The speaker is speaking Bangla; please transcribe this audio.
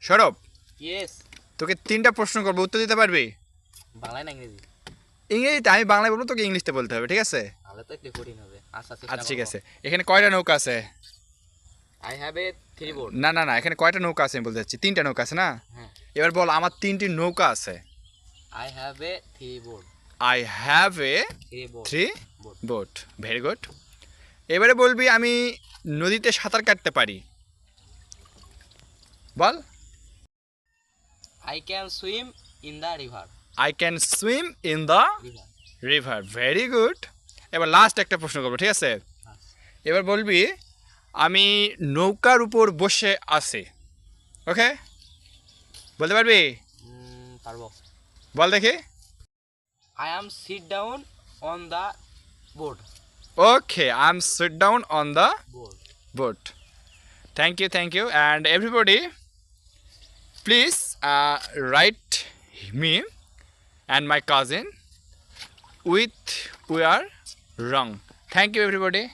সৌরভ, ইয়েস। তোকে 3টা প্রশ্ন করবো, উত্তর দিতে পারবি? বাংলায় না ইংরেজি? ইংরেজিতে, আমি বাংলায় বলবো, তোকে ইংলিশতে বলতে হবে, ঠিক আছে? তাহলে তো একটু কঠিন হবে। আচ্ছা আচ্ছা ঠিক আছে। এখানে কয়টা নৌকা আছে? I have a 3 board. না না না, এখানে কয়টা নৌকা আছে আমি বলতে চাচ্ছি। 3টা নৌকা আছে না? হ্যাঁ। এবার বল, আমার 3টি নৌকা আছে। I have a 3 board. I have a 3 board. 3 boat. Very good. এবারে বলবি আমি নদীতে সাঁতার কাটতে পারি। বল। I can swim in the river. I can swim in the river. Very good. এবার লাস্ট একটা প্রশ্ন করবো, ঠিক আছে? এবার বলবি আমি নৌকার উপর বসে আছি। ওকে, বলতে পারবি? পারবো। বল দেখি। I am sit down on the board. Okay, I am sit down on the board. boat. Thank you, and everybody, please write me and my cousin with we are wrong. Thank you, everybody.